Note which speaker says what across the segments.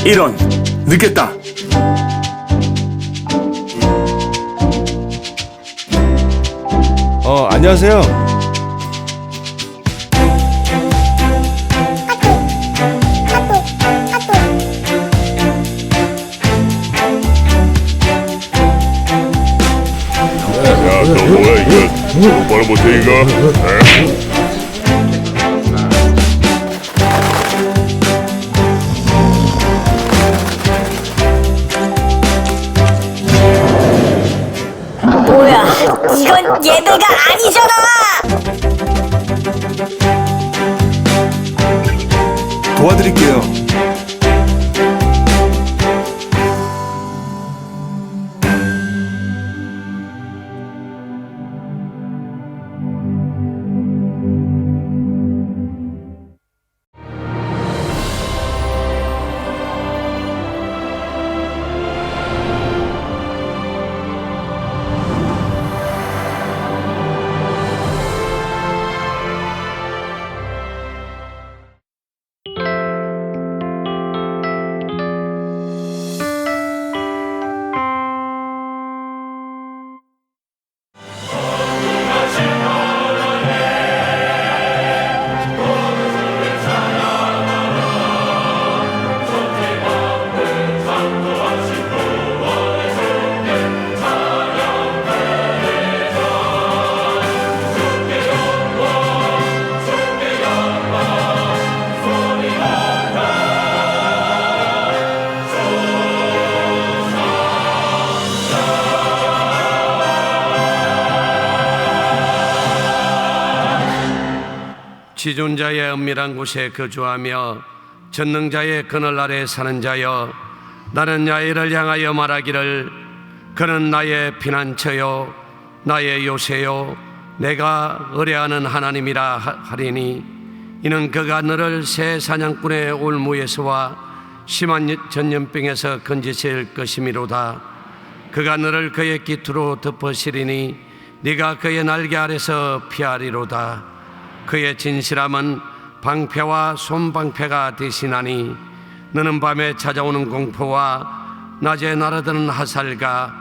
Speaker 1: 이런, 늦겠다.
Speaker 2: 안녕하세요.
Speaker 3: 야, 너 뭐야 이거? 똑바로 못해 이거? 에?
Speaker 4: 뭐야, 이건 예배가 아니잖아!
Speaker 1: 도와드릴게요.
Speaker 5: 지존자의 은밀한 곳에 거주하며 전능자의 그늘 아래 사는 자여, 나는 야훼를 향하여 말하기를 그는 나의 피난처요 나의 요새요 내가 의뢰하는 하나님이라 하리니, 이는 그가 너를 새 사냥꾼의 올무에서와 심한 전염병에서 건지실 것이미로다. 그가 너를 그의 깃으로 덮으시리니 네가 그의 날개 아래서 피하리로다. 그의 진실함은 방패와 손방패가 대신하니, 너는 밤에 찾아오는 공포와 낮에 날아드는 화살과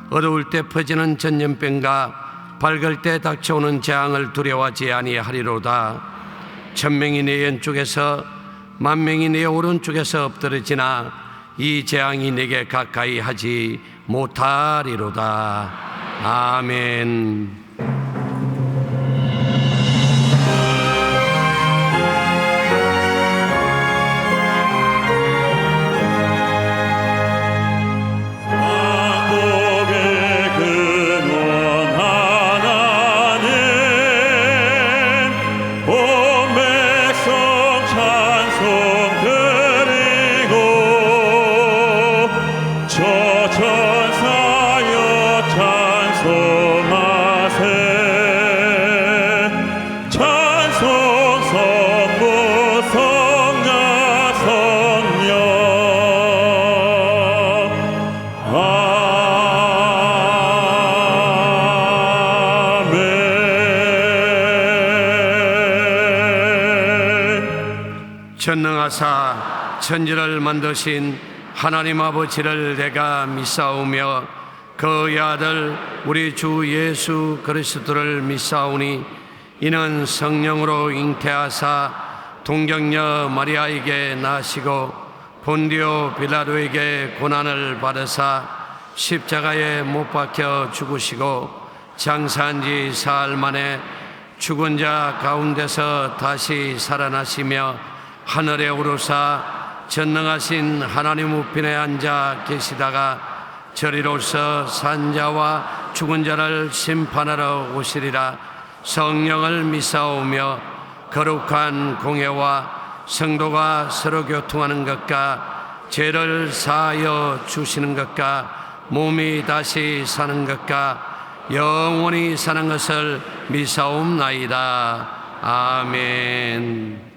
Speaker 5: 어두울 때 퍼지는 전염병과 밝을 때 닥쳐오는 재앙을 두려워하지 아니하리로다. 천명이 내 왼쪽에서 만명이 내 오른쪽에서 엎드러지나 이 재앙이 내게 가까이 하지 못하리로다. 아멘. 전능하사 천지를 만드신 하나님 아버지를 내가 믿사오며 그의 아들 우리 주 예수 그리스도를 믿사오니, 이는 성령으로 잉태하사 동정녀 마리아에게 나시고 본디오 빌라도에게 고난을 받으사 십자가에 못 박혀 죽으시고 장사한 지 사흘 만에 죽은 자 가운데서 다시 살아나시며 하늘에 오르사 전능하신 하나님 우편에 앉아 계시다가 저리로서 산자와 죽은 자를 심판하러 오시리라. 성령을 믿사오며 거룩한 공회와 성도가 서로 교통하는 것과 죄를 사하여 주시는 것과 몸이 다시 사는 것과 영원히 사는 것을 믿사옵나이다. 아멘.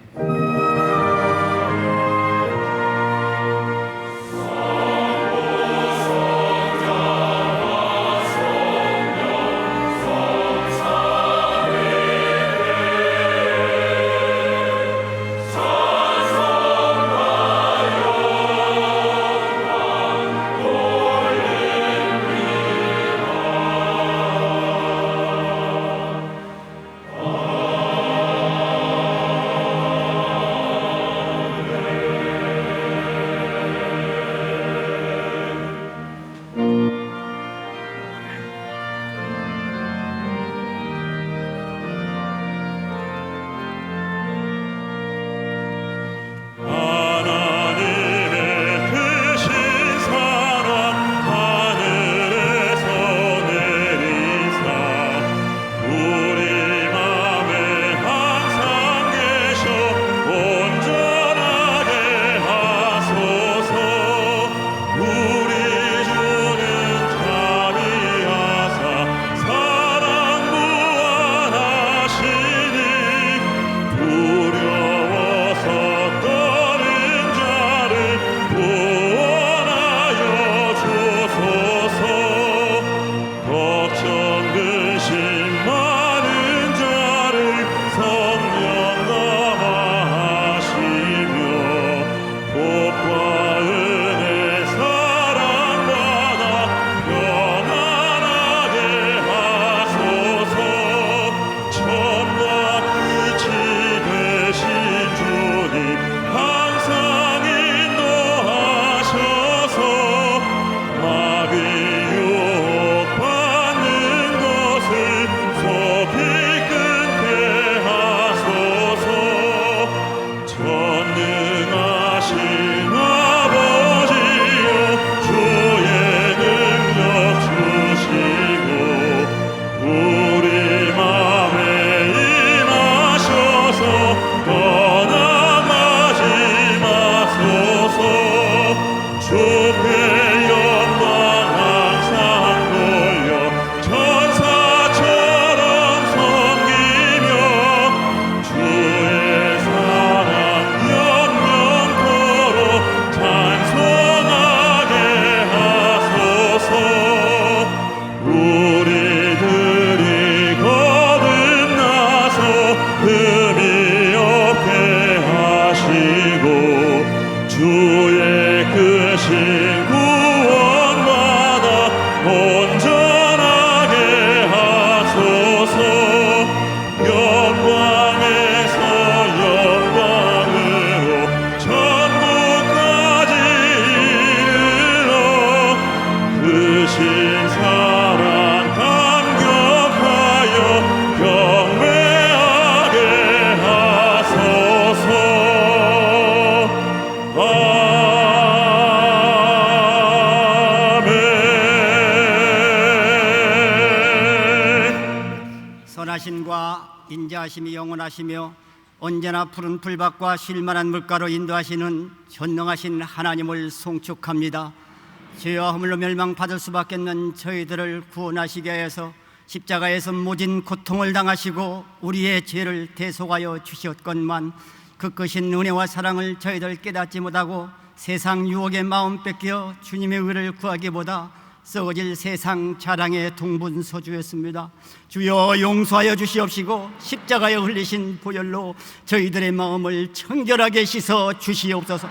Speaker 2: 선하심과 인자하심이 영원하시며 언제나 푸른 풀밭과 쉴만한 물가로 인도하시는 전능하신 하나님을 송축합니다. 죄와 허물로 멸망받을 수밖에 없는 저희들을 구원하시게 하여서 십자가에서 모진 고통을 당하시고 우리의 죄를 대속하여 주셨건만 그 크신 은혜와 사랑을 저희들 깨닫지 못하고 세상 유혹의 마음 뺏겨 주님의 의를 구하기보다 썩어질 세상 자랑의 동분서주였습니다. 주여 용서하여 주시옵시고 십자가에 흘리신 보혈로 저희들의 마음을 청결하게 씻어 주시옵소서.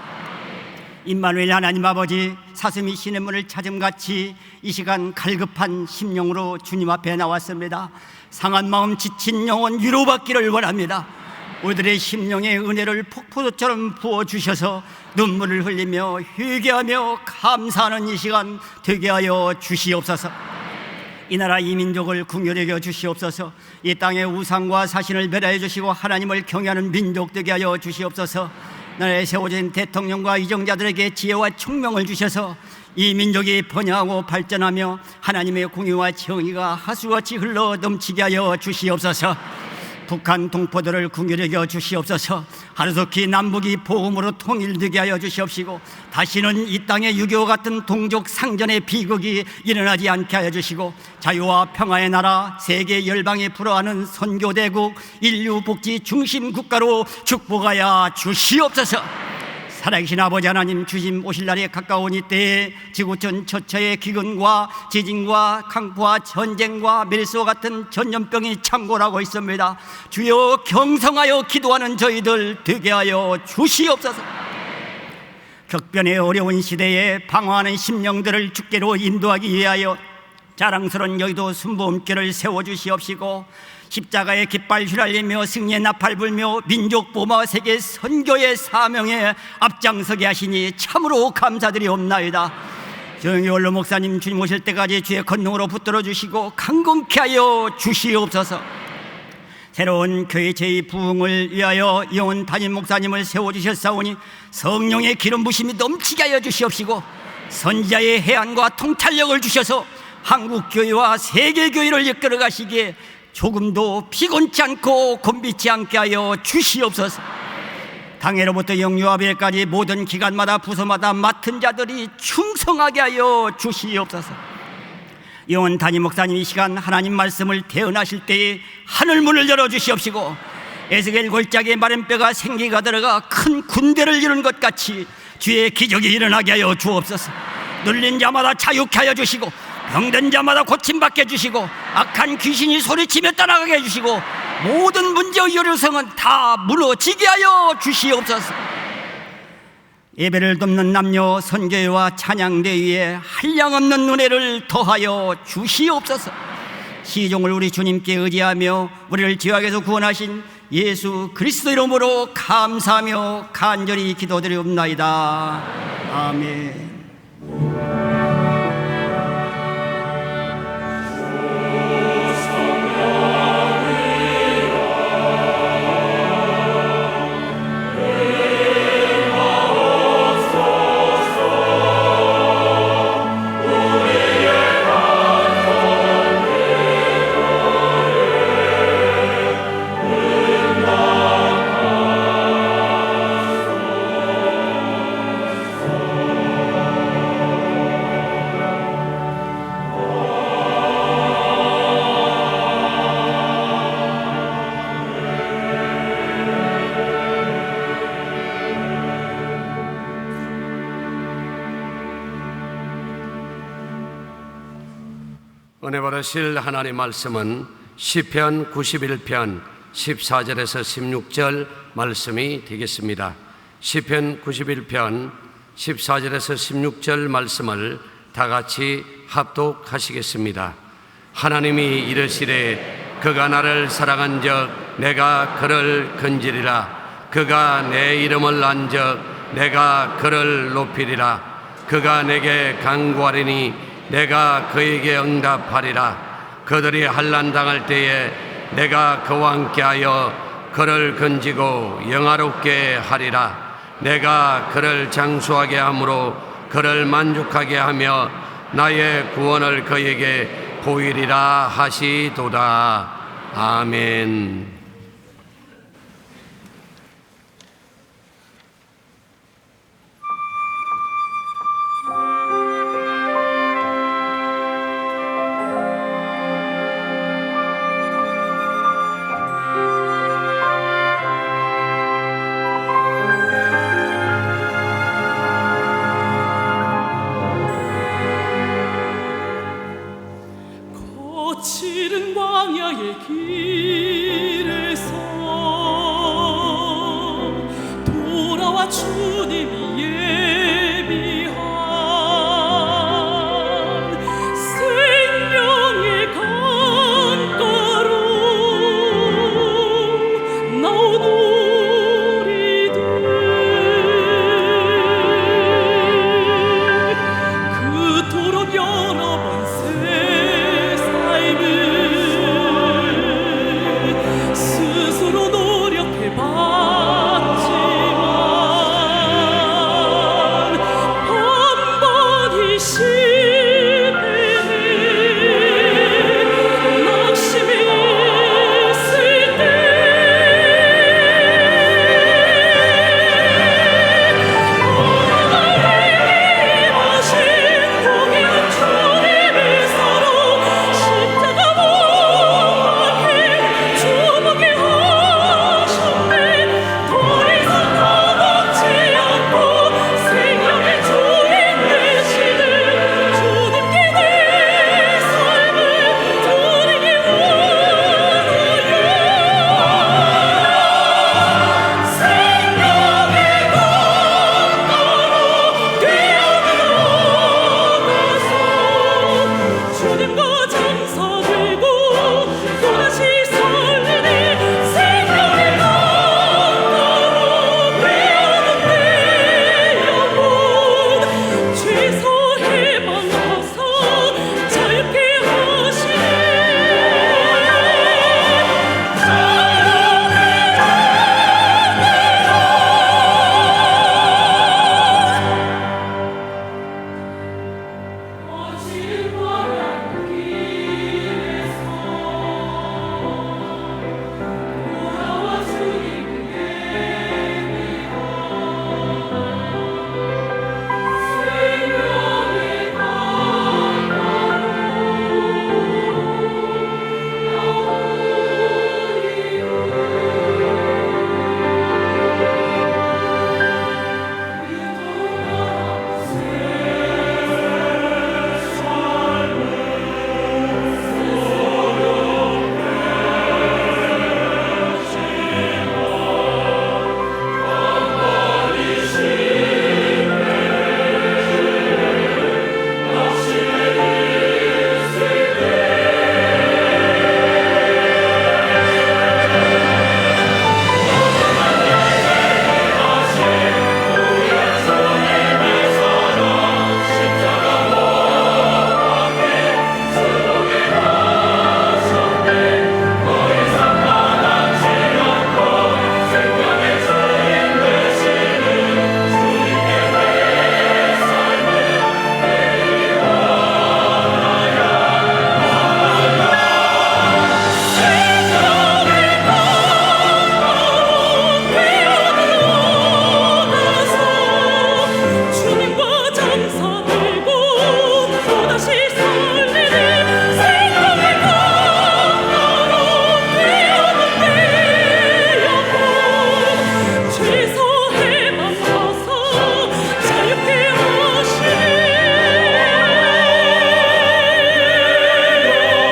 Speaker 2: 임마누엘 하나님 아버지, 사슴이 신의 문을 찾음같이 이 시간 갈급한 심령으로 주님 앞에 나왔습니다. 상한 마음 지친 영혼 위로받기를 원합니다. 우리들의 심령의 은혜를 폭포수처럼 부어주셔서 눈물을 흘리며 회개하며 감사하는 이 시간 되게 하여 주시옵소서. 이 나라 이 민족을 긍휼히 여겨 주시옵소서. 이 땅의 우상과 사신을 멸하여 주시고 하나님을 경외하는 민족 되게 하여 주시옵소서. 나라에 세워진 대통령과 이정자들에게 지혜와 총명을 주셔서 이 민족이 번영하고 발전하며 하나님의 공의와 정의가 하수같이 흘러 넘치게 하여 주시옵소서. 북한 동포들을 긍휼히 여겨 주시옵소서. 하루속히 남북이 복음으로 통일되게 하여 주시옵시고 다시는 이 땅에 6.25 같은 동족 상전의 비극이 일어나지 않게 하여 주시고 자유와 평화의 나라, 세계 열방에 불어하는 선교대국, 인류복지 중심 국가로 축복하여 주시옵소서. 살아계신 아버지 하나님, 주님 오실 날이 가까운 이때에 지구촌 처처의 기근과 지진과 강포와 전쟁과 메르스와 같은 전염병이 창궐하고 있습니다. 주여 경성하여 기도하는 저희들 되게 하여 주시옵소서. 격변의 어려운 시대에 방황하는 심령들을 주께로 인도하기 위하여 자랑스러운 여의도 순복음교를 세워주시옵시고 십자가의 깃발 휘날리며 승리의 나팔 불며 민족 보호와 세계 선교의 사명에 앞장서게 하시니 참으로 감사드리옵나이다. 정의원로 목사님 주님 오실 때까지 주의 권능으로 붙들어 주시고 강건케 하여 주시옵소서. 새로운 교회 제2부흥을 위하여 영원 담임 목사님을 세워주셨사오니 성령의 기름 부심이 넘치게 하여 주시옵시고 선지자의 해안과 통찰력을 주셔서 한국교회와 세계교회를 이끌어 가시기에 조금도 피곤치 않고 곤비치 않게 하여 주시옵소서. 당해로부터 영유아비까지 모든 기관마다 부서마다 맡은 자들이 충성하게 하여 주시옵소서. 영원 담임 목사님 이 시간 하나님 말씀을 대언하실 때에 하늘문을 열어주시옵시고 에스겔 골짜기에 마른 뼈가 생기가 들어가 큰 군대를 이룬 것 같이 주의 기적이 일어나게 하여 주옵소서. 눌린 자마다 자유케 하여 주시고 병든 자마다 고침받게 해주시고 악한 귀신이 소리치며 떠나가게 해주시고 모든 문제의 요령성은 다 무너지게 하여 주시옵소서. 예배를 돕는 남녀 선교회와 찬양대회에 한량없는 은혜를 더하여 주시옵소서. 시종을 우리 주님께 의지하며 우리를 죄악에서 구원하신 예수 그리스도 이름으로 감사하며 간절히 기도드리옵나이다. 아멘.
Speaker 5: 은혜 받으실 하나님의 말씀은 시편 91편 14절에서 16절 말씀이 되겠습니다. 시편 91편 14절에서 16절 말씀을 다 같이 합독하시겠습니다. 하나님이 이르시되 그가 나를 사랑한즉 내가 그를 건지리라. 그가 내 이름을 안즉 내가 그를 높이리라. 그가 내게 간구하리니 내가 그에게 응답하리라. 그들이 환난 당할 때에 내가 그와 함께하여 그를 건지고 영화롭게 하리라. 내가 그를 장수하게 함으로 그를 만족하게 하며 나의 구원을 그에게 보이리라 하시도다. 아멘.
Speaker 6: 거칠은 광야의 길에서 돌아와 주님이 예비한 생명의 강가로 나온 우리들, 그토록 여러 번 스스로 노력해봤지만 번번이 실패해 낙심이 있을 때 하신 고귀한 주님의 서로 십자가 못 박혀 주목해 하셨네. 더 이상 겁먹지 않고 생명의 주인 되시는 주님께 내 삶을 드리기 원하여 생명의 강가로 뛰어들어가서 주님과 장사되고 또다시 설레는 생명의 강가로 배어든 내 영혼, 죄서 해방하사 자유케 하시네. 거칠은 광야 길에서 돌아와 주님께 생명의 주님과 장사되고 또다시 설레는 생명의 강가로 뛰어든 내 영혼, 죄서 해방하사 자유케 하시네. 생명의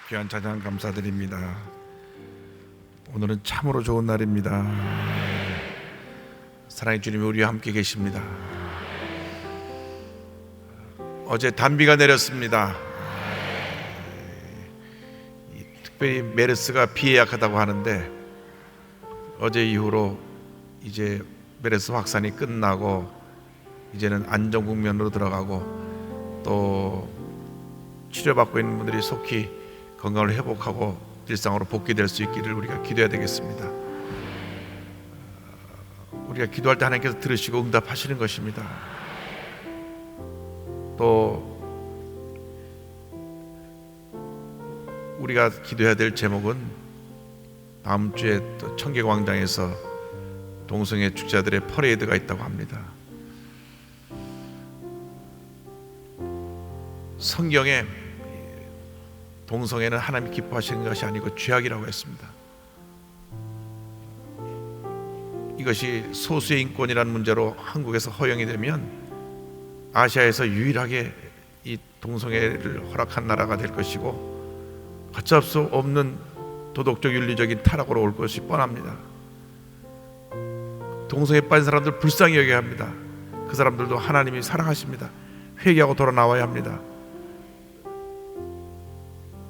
Speaker 7: 귀한 찬양 감사드립니다. 오늘은 참으로 좋은 날입니다. 사랑의 주님이 우리와 함께 계십니다. 어제 단비가 내렸습니다. 특별히 메르스가 비에 약하다고 하는데 어제 이후로 이제 메르스 확산이 끝나고 이제는 안정 국면으로 들어가고 또 치료받고 있는 분들이 속히 건강을 회복하고 일상으로 복귀될 수 있기를 우리가 기도해야 되겠습니다. 우리가 기도할 때 하나님께서 들으시고 응답하시는 것입니다. 또 우리가 기도해야 될 제목은 다음 주에 또 청계광장에서 동성애 축자들의 퍼레이드가 있다고 합니다. 성경에 동성애는 하나님이 기뻐하시는 것이 아니고 죄악이라고 했습니다. 이것이 소수의 인권이라는 문제로 한국에서 허용이 되면 아시아에서 유일하게 이 동성애를 허락한 나라가 될 것이고 걷잡을 수 없는 도덕적 윤리적인 타락으로 올 것이 뻔합니다. 동성애에 빠진 사람들 불쌍히 여겨야 합니다. 그 사람들도 하나님이 사랑하십니다. 회개하고 돌아 나와야 합니다.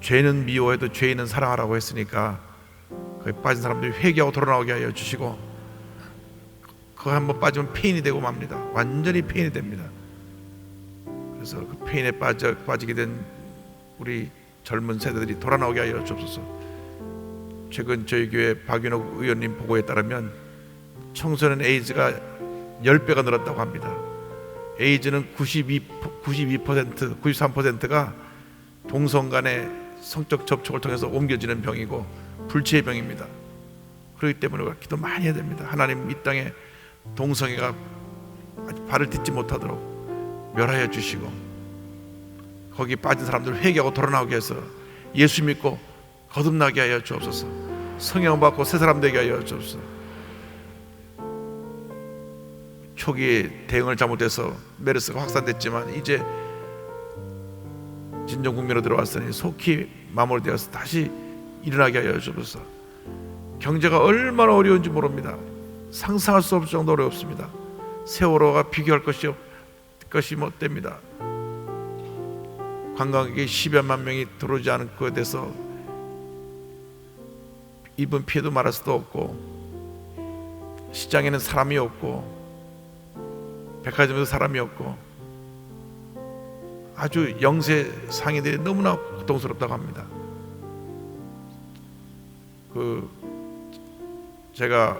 Speaker 7: 죄는 미워해도 죄인은 사랑하라고 했으니까 거기 빠진 사람들이 회개하고 돌아 나오게 하여 주시고, 그거 한번 빠지면 폐인이 되고 맙니다. 완전히 폐인이 됩니다. 그래서 그 폐인에 빠지게 된 우리 젊은 세대들이 돌아 나오게 하여 주옵소서. 최근 저희 교회 박윤옥 의원님 보고에 따르면 청소년 에이즈가 10배가 늘었다고 합니다. 에이즈는 92%, 93%가 동성 간의 성적 접촉을 통해서 옮겨지는 병이고 불치의 병입니다. 그렇기 때문에 우리가 기도 많이 해야 됩니다. 하나님 이 땅에 동성애가 발을 딛지 못하도록 멸하여 주시고 거기 빠진 사람들 회개하고 돌아나오게 해서 예수 믿고 거듭나게 하여 주옵소서. 성령 받고 새 사람 되게 하여 주옵소서. 초기에 대응을 잘못해서 메르스가 확산됐지만 이제 진정 국면으로 들어왔으니 속히 마무리되어서 다시 일어나게 하여 주옵소서. 경제가 얼마나 어려운지 모릅니다. 상상할 수 없을 정도로 어렵습니다. 세월호가 비교할 것이 못 됩니다. 관광객이 10여만 명이 들어오지 않은 것에 대해서 입은 피해도 말할 수도 없고, 시장에는 사람이 없고, 백화점에도 사람이 없고, 아주 영세 상인들이 너무나 고통스럽다고 합니다. 제가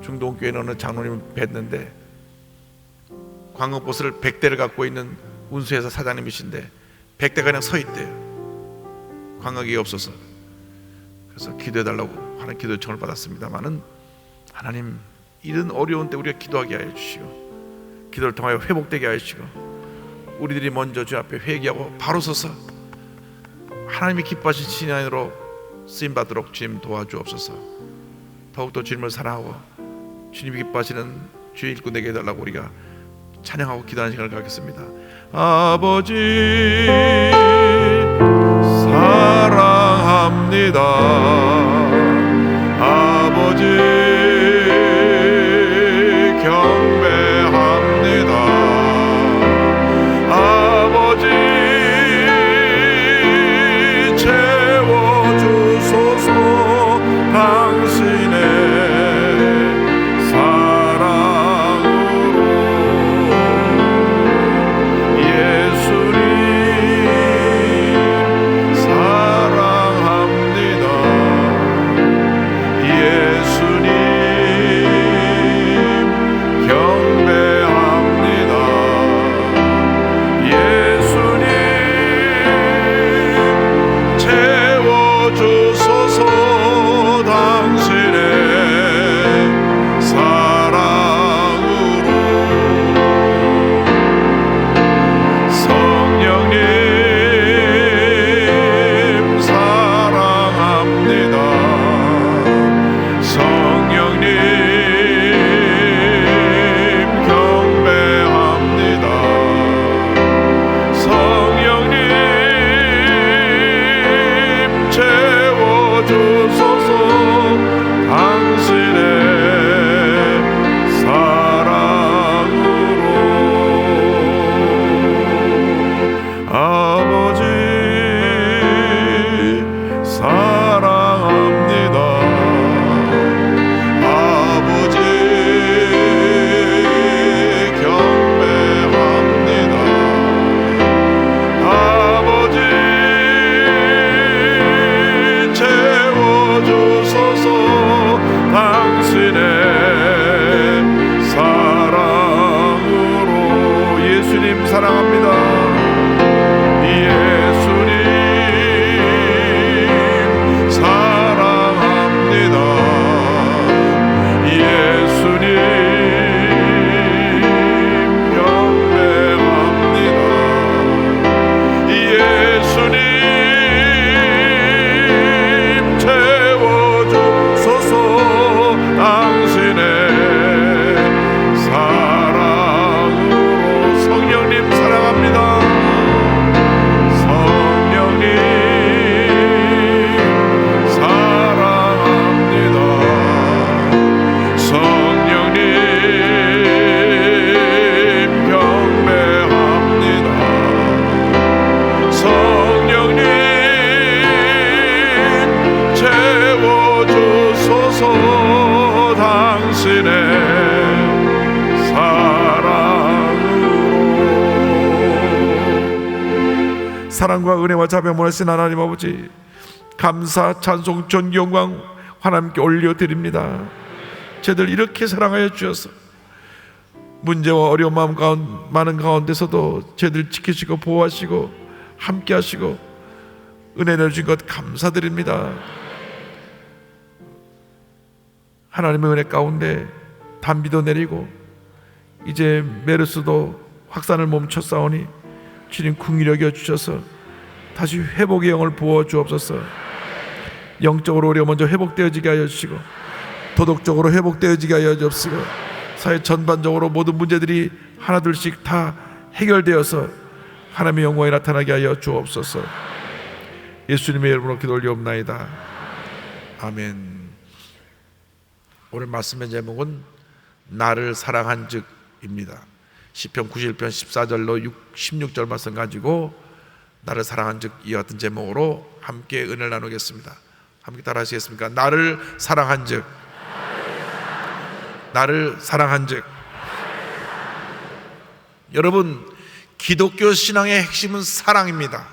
Speaker 7: 중동교회 어느 장로님을 뵀는데 관광버스를 100대를 갖고 있는 운수회사 사장님이신데 100대가 그냥 서 있대요. 관광객이 없어서. 그래서 기도해달라고 하는 기도 요청을 받았습니다마는 하나님 이런 어려운 때 우리가 기도하게 하여 주시고 기도를 통하여 회복되게 하여 주시고 우리들이 먼저 주 앞에 회개하고 바로 서서 하나님이 기뻐하신 신앙으로 쓰임받도록 주님 도와주옵소서. 더욱더 주님을 사랑하고 주님이 기뻐하시는 주의 일꾼 되게 해달라고 우리가 찬양하고 기도하는 시간을 갖겠습니다. 아버지 사랑합니다. 아버지 경배합니다. 아버지 채워주소서. 당신의 사랑으로 예수님 사랑합니다. 당신의 사랑으로. 사랑과 은혜와 자비가 많으신 하나님 아버지, 감사, 찬송, 존귀, 영광 하나님께 올려드립니다. 저희들 이렇게 사랑하여 주셔서 문제와 어려운 마음 많은 가운데서도 저희들 지키시고 보호하시고 함께 하시고 은혜 내주신 것 감사드립니다. 하나님의 은혜 가운데 단비도 내리고 이제 메르스도 확산을 멈췄사오니 주님 긍휼히 여겨 주셔서 다시 회복의 영을 부어 주옵소서. 영적으로 우리가 먼저 회복되어지게 하여 주시고 도덕적으로 회복되어지게 하여 주옵시고 사회 전반적으로 모든 문제들이 하나둘씩 다 해결되어서 하나님의 영광이 나타나게 하여 주옵소서. 예수님의 이름으로 기도 올리옵나이다. 아멘. 오늘 말씀의 제목은 나를 사랑한 즉입니다. 시편 91편 14절로 16절 말씀 가지고 나를 사랑한 즉 이와 같은 제목으로 함께 은혜를 나누겠습니다. 함께 따라 하시겠습니까? 나를 사랑한 즉, 나를 사랑한 즉. 여러분, 기독교 신앙의 핵심은 사랑입니다.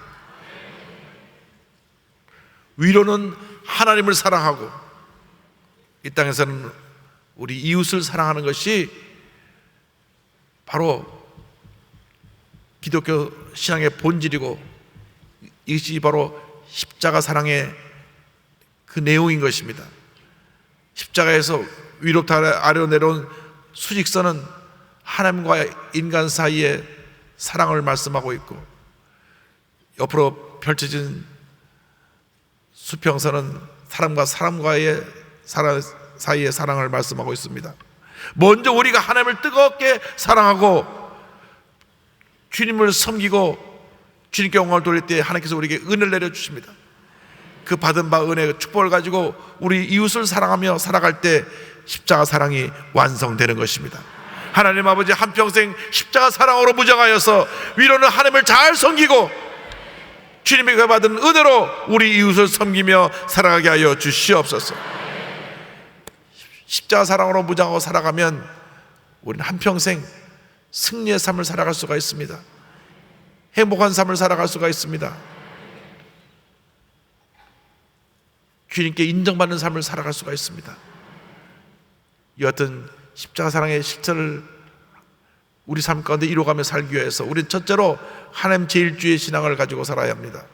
Speaker 7: 위로는 하나님을 사랑하고 이 땅에서는 우리 이웃을 사랑하는 것이 바로 기독교 신앙의 본질이고 이것이 바로 십자가 사랑의 그 내용인 것입니다. 십자가에서 위로부터 아래로 내려온 수직선은 하나님과 인간 사이의 사랑을 말씀하고 있고 옆으로 펼쳐진 수평선은 사람과 사람과의 사이의 사랑을 말씀하고 있습니다. 먼저 우리가 하나님을 뜨겁게 사랑하고 주님을 섬기고 주님께 영광을 돌릴 때 하나님께서 우리에게 은혜를 내려주십니다. 그 받은 바 은혜의 축복을 가지고 우리 이웃을 사랑하며 살아갈 때 십자가 사랑이 완성되는 것입니다. 하나님 아버지, 한평생 십자가 사랑으로 무장하여서 위로는 하나님을 잘 섬기고 주님에게 받은 은혜로 우리 이웃을 섬기며 살아가게 하여 주시옵소서. 십자가 사랑으로 무장하고 살아가면 우리는 한평생 승리의 삶을 살아갈 수가 있습니다. 행복한 삶을 살아갈 수가 있습니다. 주님께 인정받는 삶을 살아갈 수가 있습니다. 이 같은 십자가 사랑의 실천을 우리 삶 가운데 이루어가며 살기 위해서 우리는 첫째로 하나님 제일주의 신앙을 가지고 살아야 합니다.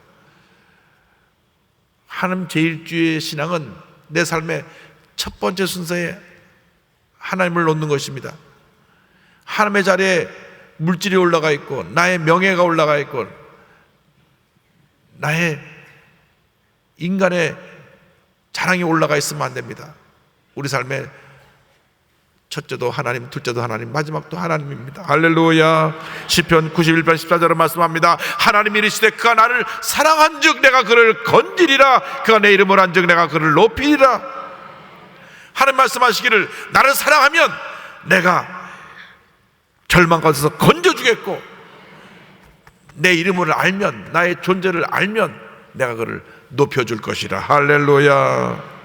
Speaker 7: 하나님 제일주의 신앙은 내 삶의 첫 번째 순서에 하나님을 놓는 것입니다. 하나님의 자리에 물질이 올라가 있고 나의 명예가 올라가 있고 나의 인간의 자랑이 올라가 있으면 안 됩니다. 우리 삶의 첫째도 하나님, 둘째도 하나님, 마지막도 하나님입니다. 할렐루야. 시편 91편 14절은 말씀합니다. 하나님이 이르시되 그가 나를 사랑한 즉 내가 그를 건지리라. 그가 내 이름을 한 즉 내가 그를 높이리라. 하나님 말씀하시기를 나를 사랑하면 내가 절망 가운데서 건져주겠고 내 이름을 알면, 나의 존재를 알면 내가 그를 높여줄 것이라. 할렐루야.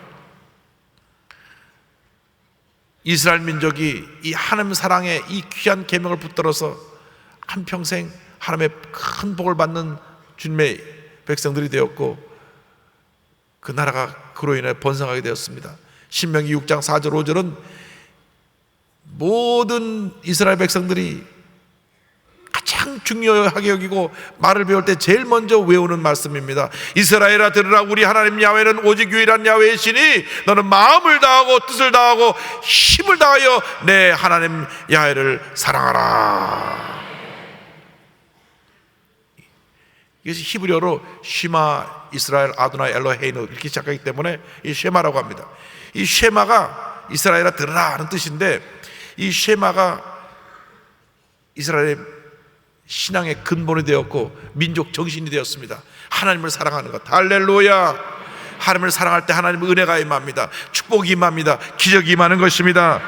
Speaker 7: 이스라엘 민족이 이 하나님 사랑의 이 귀한 계명을 붙들어서 한평생 하나님의 큰 복을 받는 주님의 백성들이 되었고 그 나라가 그로 인해 번성하게 되었습니다. 신명기 6장 4절 5절은 모든 이스라엘 백성들이 가장 중요하게 여기고 말을 배울 때 제일 먼저 외우는 말씀입니다. 이스라엘아 들으라. 우리 하나님 야훼는 오직 유일한 야훼이시니 너는 마음을 다하고 뜻을 다하고 힘을 다하여 내 하나님 야훼를 사랑하라. 이것이 히브리어로 쉐마 이스라엘 아도나이 엘로헤이노 이렇게 시작하기 때문에 이 쉐마라고 합니다. 이 쉐마가 이스라엘아 들으라 하는 뜻인데 이 쉐마가 이스라엘의 신앙의 근본이 되었고 민족 정신이 되었습니다. 하나님을 사랑하는 것. 할렐루야. 하나님을 사랑할 때 하나님의 은혜가 임합니다. 축복이 임합니다. 기적이 임하는 것입니다.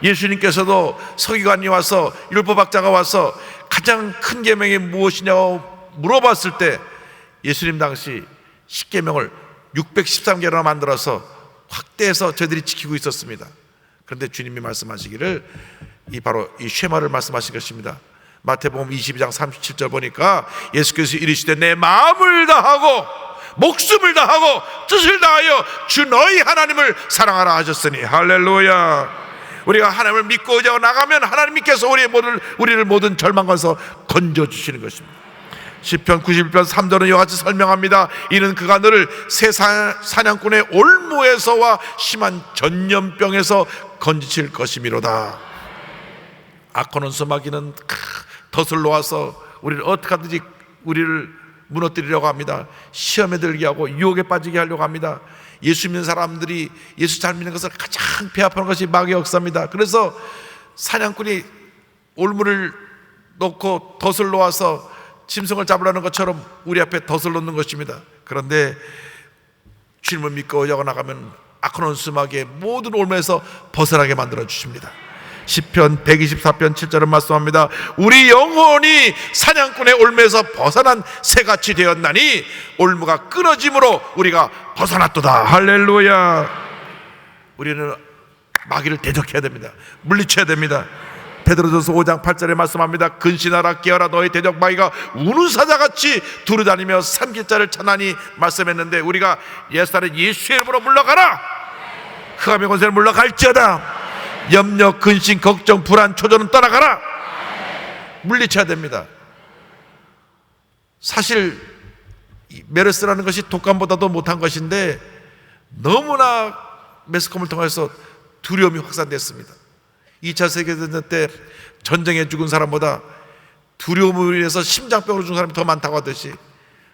Speaker 7: 예수님께서도 서기관이 와서 율법학자가 와서 가장 큰 계명이 무엇이냐고 물어봤을 때 예수님 당시 10계명을 613개로 만들어서 확대해서 저희들이 지키고 있었습니다. 그런데 주님이 말씀하시기를 바로 이 쉐마를 말씀하신 것입니다. 마태복음 22장 37절 보니까 예수께서 이르시되 내 마음을 다하고 목숨을 다하고 뜻을 다하여 주 너희 하나님을 사랑하라 하셨으니 할렐루야. 우리가 하나님을 믿고 의지하고 나가면 하나님께서 우리를 모든 절망에서 건져주시는 것입니다. 시편 91편 3절은 이와 같이 설명합니다. 이는 그가 너를 새 사냥꾼의 올무에서와 심한 전염병에서 건지칠 것이미로다. 악한 수마귀는 덫을 놓아서 우리를 어떻게 하든지 우리를 무너뜨리려고 합니다. 시험에 들게 하고 유혹에 빠지게 하려고 합니다. 예수 믿는 사람들이 예수 잘 믿는 것을 가장 배합하는 것이 마귀의 역사입니다. 그래서 사냥꾼이 올무를 놓고 덫을 놓아서 짐승을 잡으려는 것처럼 우리 앞에 덫을 놓는 것입니다. 그런데 주님을 믿고 의지하고 나가면 악한 수마귀의 모든 올무에서 벗어나게 만들어 주십니다. 시편 124편 7절은 말씀합니다. 우리 영혼이 사냥꾼의 올무에서 벗어난 새같이 되었나니 올무가 끊어짐으로 우리가 벗어났도다. 할렐루야. 우리는 마귀를 대적해야 됩니다. 물리쳐야 됩니다. 베드로전서 5장 8절에 말씀합니다. 근신하라 깨어라 너희 대적 마귀가 우는 사자같이 두루다니며 삼킬 자를 찾나니 말씀했는데 우리가 옛날에 예수의 이름으로 물러가라. 흑암의 권세를 물러갈지어다. 염려, 근심, 걱정, 불안, 초조는 떠나가라. 물리쳐야 됩니다. 사실 메르스라는 것이 독감보다도 못한 것인데 너무나 매스컴을 통해서 두려움이 확산됐습니다. 2차 세계대전 때 전쟁에 죽은 사람보다 두려움으로 인해서 심장병으로 죽은 사람이 더 많다고 하듯이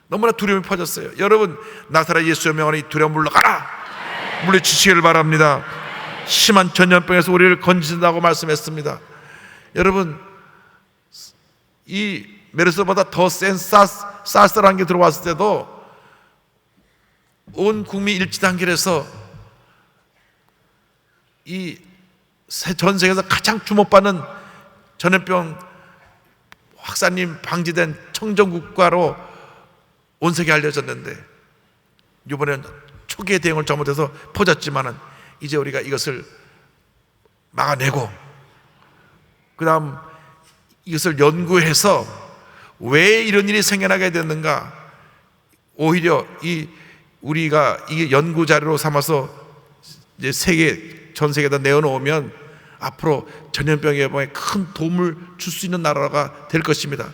Speaker 7: 너무나 두려움이 퍼졌어요. 여러분, 나사렛 예수의 명으로 이 두려움 물러가라. 물리치시기를 바랍니다. 심한 전염병에서 우리를 건지신다고 말씀했습니다. 여러분, 이 메르스보다 더 센 사스라는 게 들어왔을 때도 온 국민 일치단결해서 이 전 세계에서 가장 주목받는 전염병 확산이 방지된 청정국가로 온 세계에 알려졌는데 이번에는 초기의 대응을 잘못해서 퍼졌지만은 이제 우리가 이것을 막아내고 그 다음 이것을 연구해서 왜 이런 일이 생겨나게 됐는가, 오히려 우리가 이 연구 자료로 삼아서 이제 전 세계에다 내어놓으면 앞으로 전염병 예방에 큰 도움을 줄 수 있는 나라가 될 것입니다.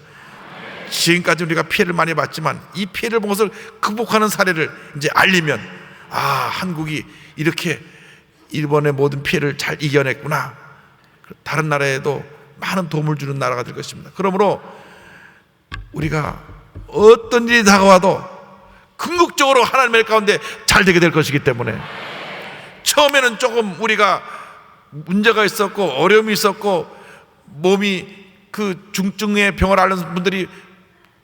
Speaker 7: 지금까지 우리가 피해를 많이 봤지만 이 피해를 본 것을 극복하는 사례를 이제 알리면 한국이 이렇게 일본의 모든 피해를 잘 이겨냈구나, 다른 나라에도 많은 도움을 주는 나라가 될 것입니다. 그러므로 우리가 어떤 일이 다가와도 궁극적으로 하나님의 가운데 잘 되게 될 것이기 때문에 처음에는 조금 우리가 문제가 있었고 어려움이 있었고 몸이 그 중증의 병을 앓는 분들이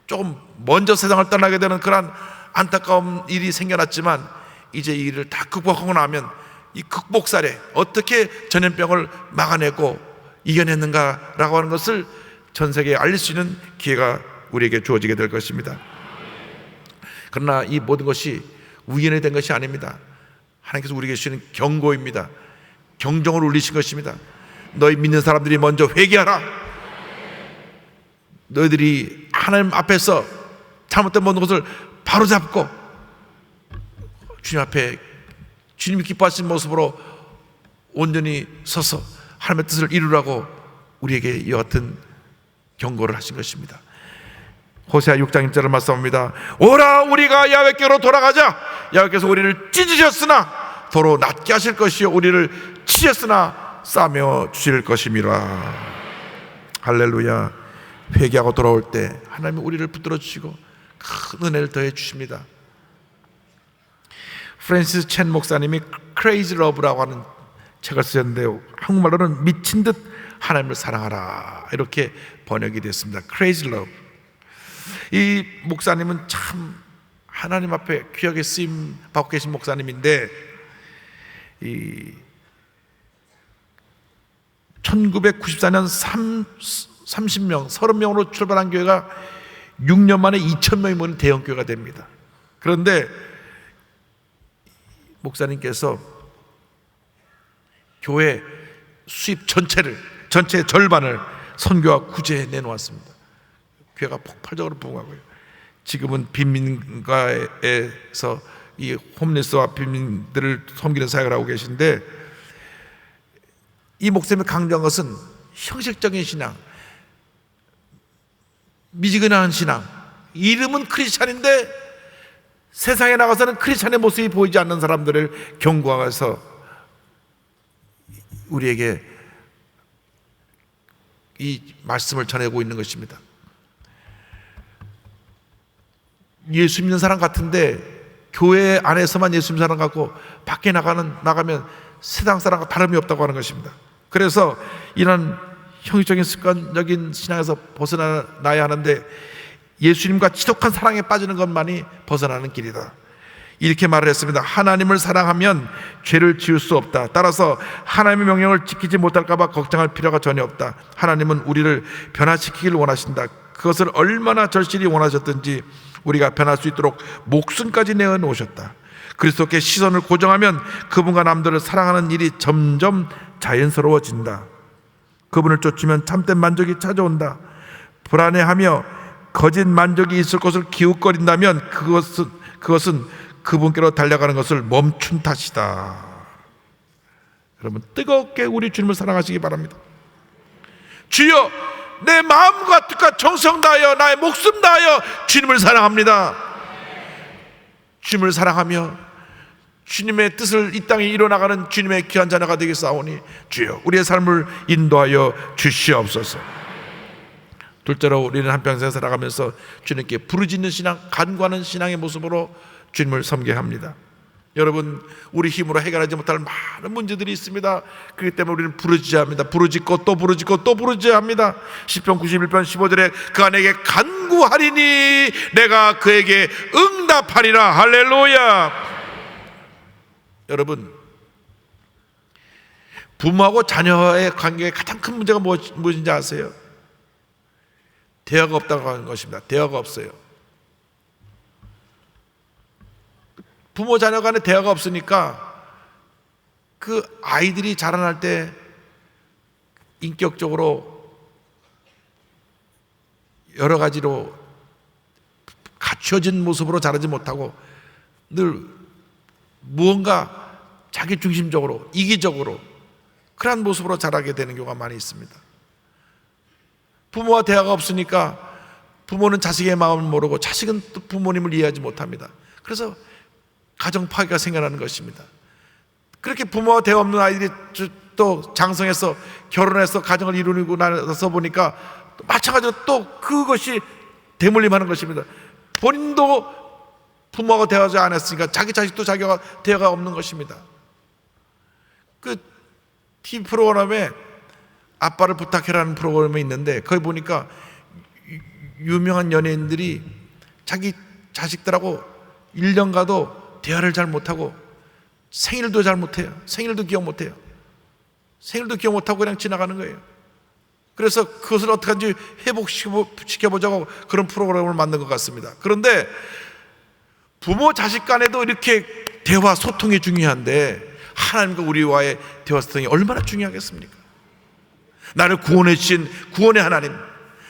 Speaker 7: 조금 먼저 세상을 떠나게 되는 그런 안타까운 일이 생겨났지만 이제 이 일을 다 극복하고 나면 이 극복 사례, 어떻게 전염병을 막아내고 이겨냈는가라고 하는 것을 전 세계에 알릴 수 있는 기회가 우리에게 주어지게 될 것입니다. 그러나 이 모든 것이 우연히 된 것이 아닙니다. 하나님께서 우리에게 주시는 경고입니다. 경종을 울리신 것입니다. 너희 믿는 사람들이 먼저 회개하라. 너희들이 하나님 앞에서 잘못된 모든 것을 바로잡고 주님 앞에 주님이 기뻐하신 모습으로 온전히 서서 하나님의 뜻을 이루라고 우리에게 이와 같은 경고를 하신 것입니다. 호세아 6장 1절을 말씀합니다. 오라 우리가 야훼께로 돌아가자. 야훼께서 우리를 찢으셨으나 도로 낫게 하실 것이요 우리를 치셨으나 싸매어 주실 것임이라. 할렐루야. 회개하고 돌아올 때 하나님이 우리를 붙들어 주시고 큰 은혜를 더해 주십니다. 프랜시스 첸 목사님이 Crazy Love라고 하는 책을 쓰셨는데요, 한국말로는 미친 듯 하나님을 사랑하라 이렇게 번역이 됐습니다. Crazy Love. 이 목사님은 참 하나님 앞에 귀하게 쓰임 받고 계신 목사님인데 1994년 30명으로 출발한 교회가 6년 만에 2,000명이 모인 대형 교회가 됩니다. 그런데 목사님께서 교회 수입 전체의 절반을 선교와 구제에 내놓았습니다. 교회가 폭발적으로 부흥하고요. 지금은 빈민가에서 이 홈리스와 빈민들을 섬기는 사역을 하고 계신데, 이 목사님이 강조한 것은 형식적인 신앙, 미지근한 신앙, 이름은 크리스찬인데 세상에 나가서는 크리스찬의 모습이 보이지 않는 사람들을 경고하면서 우리에게 이 말씀을 전하고 있는 것입니다. 예수 믿는 사람 같은데 교회 안에서만 예수 믿는 사람 같고 밖에 나가면 세상 사람과 다름이 없다고 하는 것입니다. 그래서 이런 형식적인 습관적인 신앙에서 벗어나야 하는데, 예수님과 지독한 사랑에 빠지는 것만이 벗어나는 길이다, 이렇게 말을 했습니다. 하나님을 사랑하면 죄를 지을 수 없다. 따라서 하나님의 명령을 지키지 못할까 봐 걱정할 필요가 전혀 없다. 하나님은 우리를 변화시키기를 원하신다. 그것을 얼마나 절실히 원하셨든지 우리가 변할 수 있도록 목숨까지 내어놓으셨다. 그리스도께 시선을 고정하면 그분과 남들을 사랑하는 일이 점점 자연스러워진다. 그분을 쫓으면 참된 만족이 찾아온다. 불안해하며 거짓 만족이 있을 것을 기웃거린다면 그것은 그분께로 달려가는 것을 멈춘 탓이다. 여러분, 뜨겁게 우리 주님을 사랑하시기 바랍니다. 주여, 내 마음과 뜻과 정성 다하여 나의 목숨 다하여 주님을 사랑합니다. 주님을 사랑하며 주님의 뜻을 이 땅에 이뤄나가는 주님의 귀한 자녀가 되겠사오니 주여, 우리의 삶을 인도하여 주시옵소서. 둘째로, 우리는 한평생 살아가면서 주님께 부르짖는 신앙, 간구하는 신앙의 모습으로 주님을 섬겨야 합니다. 여러분, 우리 힘으로 해결하지 못할 많은 문제들이 있습니다. 그렇기 때문에 우리는 부르짖어야 합니다. 부르짖고 또 부르짖고 또 부르짖어야 합니다. 시편 91편 15절에 그가 내게 간구하리니 내가 그에게 응답하리라. 할렐루야. 여러분, 부모하고 자녀의 관계의 가장 큰 문제가 무엇인지 아세요? 대화가 없다고 하는 것입니다. 대화가 없어요. 부모 자녀 간에 대화가 없으니까 그 아이들이 자라날 때 인격적으로 여러 가지로 갖춰진 모습으로 자라지 못하고 늘 무언가 자기중심적으로 이기적으로 그러한 모습으로 자라게 되는 경우가 많이 있습니다. 부모와 대화가 없으니까 부모는 자식의 마음을 모르고 자식은 또 부모님을 이해하지 못합니다. 그래서 가정 파괴가 생겨나는 것입니다. 그렇게 부모와 대화 없는 아이들이 또 장성해서 결혼해서 가정을 이루고 나서 보니까 또 마찬가지로 또 그것이 대물림하는 것입니다. 본인도 부모하고 대화하지 않았으니까 자기 자식도 자기와 대화가 없는 것입니다. 그 TV 프로그램에 아빠를 부탁해라는 프로그램이 있는데, 거기 보니까 유명한 연예인들이 자기 자식들하고 1년 가도 대화를 잘 못하고 생일도 잘 못해요. 생일도 기억 못해요. 생일도 기억 못하고 그냥 지나가는 거예요. 그래서 그것을 어떻게든지 회복시켜보자고 그런 프로그램을 만든 것 같습니다. 그런데 부모 자식 간에도 이렇게 대화 소통이 중요한데 하나님과 우리와의 대화 소통이 얼마나 중요하겠습니까? 나를 구원해 주신 구원의 하나님,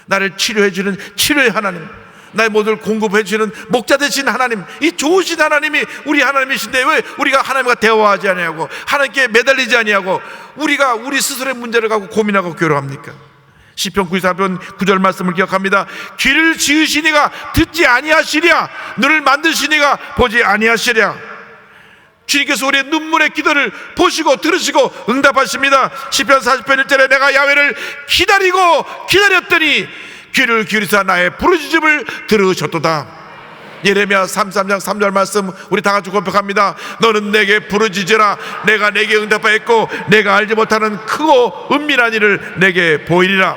Speaker 7: 나를 치료해 주는 치료의 하나님, 나의 모두를 공급해 주시는 목자 되신 하나님, 이 좋으신 하나님이 우리 하나님이신데 왜 우리가 하나님과 대화하지 아니하고 하나님께 매달리지 아니하고 우리가 우리 스스로의 문제를 갖고 고민하고 괴로워합니까? 시편 94편 9절 말씀을 기억합니다. 귀를 지으시니가 듣지 아니하시랴, 눈을 만드시니가 보지 아니하시랴. 주님께서 우리의 눈물의 기도를 보시고 들으시고 응답하십니다. 시편 40편 1절에 내가 야훼를 기다렸더니 귀를 기울이사 나의 부르짖음을 들으셨도다. 예레미야 33장 3절 말씀 우리 다 같이 고백합니다. 너는 내게 부르짖으라. 내가 내게 응답하였고 내가 알지 못하는 크고 은밀한 일을 내게 보이리라.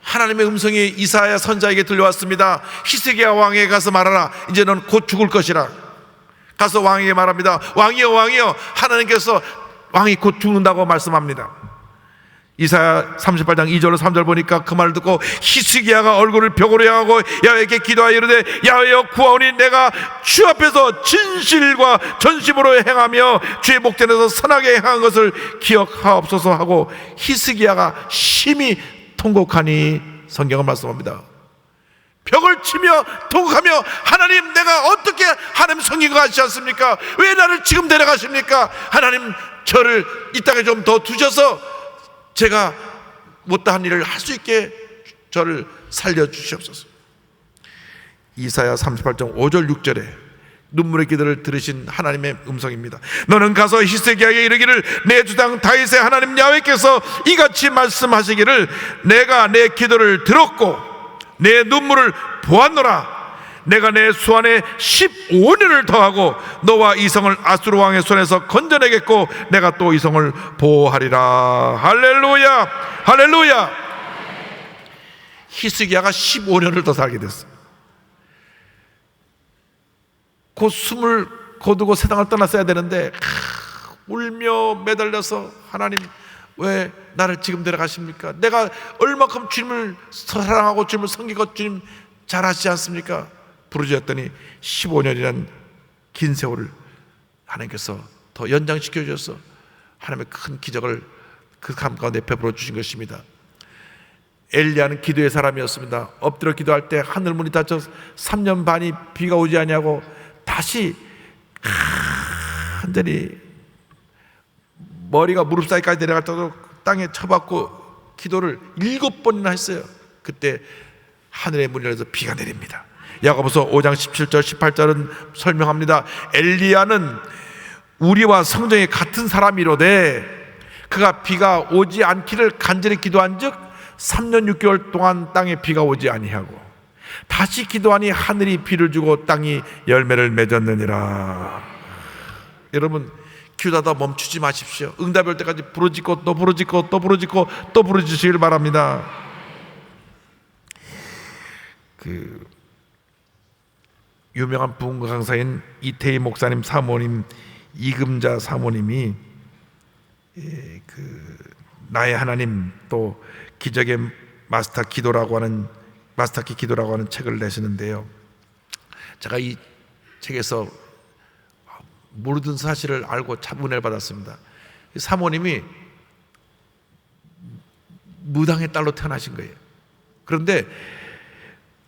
Speaker 7: 하나님의 음성이 이사야 선자에게 들려왔습니다. 히스기야 왕에게 가서 말하라. 이제 넌 곧 죽을 것이라. 가서 왕에게 말합니다. 왕이여 왕이여, 하나님께서 왕이 곧 죽는다고 말씀합니다. 이사야 38장 2절로 3절 보니까 그 말을 듣고 히스기야가 얼굴을 벽으로 향하고 야훼께 기도하여 이르되 야훼여 구하오니 내가 주 앞에서 진실과 전심으로 행하며 주의 목전에서 선하게 행한 것을 기억하옵소서 하고 히스기야가 심히 통곡하니 성경은 말씀합니다. 벽을 치며 통곡하며 하나님, 내가 어떻게 하나님 섬긴 것 같지 않습니까? 왜 나를 지금 데려가십니까? 하나님, 저를 이 땅에 좀 더 두셔서 제가 못다한 일을 할 수 있게 저를 살려주시옵소서. 이사야 38장 5절 6절에 눈물의 기도를 들으신 하나님의 음성입니다. 너는 가서 히스기야에게 이르기를 내 주당 다윗의 하나님 야훼께서 이같이 말씀하시기를 내가 내 기도를 들었고 내 눈물을 보았노라. 내가 내 수완에 15년을 더하고 너와 이성을 아수르 왕의 손에서 건져내겠고 내가 또 이성을 보호하리라. 할렐루야, 할렐루야. 히스기야가 15년을 더 살게 됐어요. 곧 숨을 거두고 세상을 떠났어야 되는데 울며 매달려서 하나님, 왜 나를 지금 데려가십니까? 내가 얼마큼 주님을 사랑하고 주님을 섬기고 주님 잘 아시지 않습니까? 부르짖었더니 15년이라는 긴 세월을 하나님께서 더 연장시켜 주셔서 하나님의 큰 기적을 그 삶 가운데 베풀어 주신 것입니다. 엘리야는 기도의 사람이었습니다. 엎드려 기도할 때 하늘 문이 닫혀 3년 반이 비가 오지 아니하고 다시 완전히 머리가 무릎 사이까지 내려갈 때도 땅에 쳐박고 기도를 7번이나 했어요. 그때 하늘의 문이 열려서 비가 내립니다. 야고보서 5장 17절 18절은 설명합니다. 엘리야는 우리와 성정이 같은 사람이로되 그가 비가 오지 않기를 간절히 기도한 즉 3년 6개월 동안 땅에 비가 오지 아니하고 다시 기도하니 하늘이 비를 주고 땅이 열매를 맺었느니라. 여러분, 기도하다 멈추지 마십시오. 응답이 올 때까지 부르짖고 또 부르짖고 또 부르짖고 또 부르짖으시길 바랍니다. 유명한 부흥 강사인 이태희 목사님 사모님, 이금자 사모님이 나의 하나님 또 기적의 마스터키 기도라고 하는 책을 내시는데요. 제가 이 책에서 모르던 사실을 알고 참 은혜를 받았습니다. 사모님이 무당의 딸로 태어나신 거예요. 그런데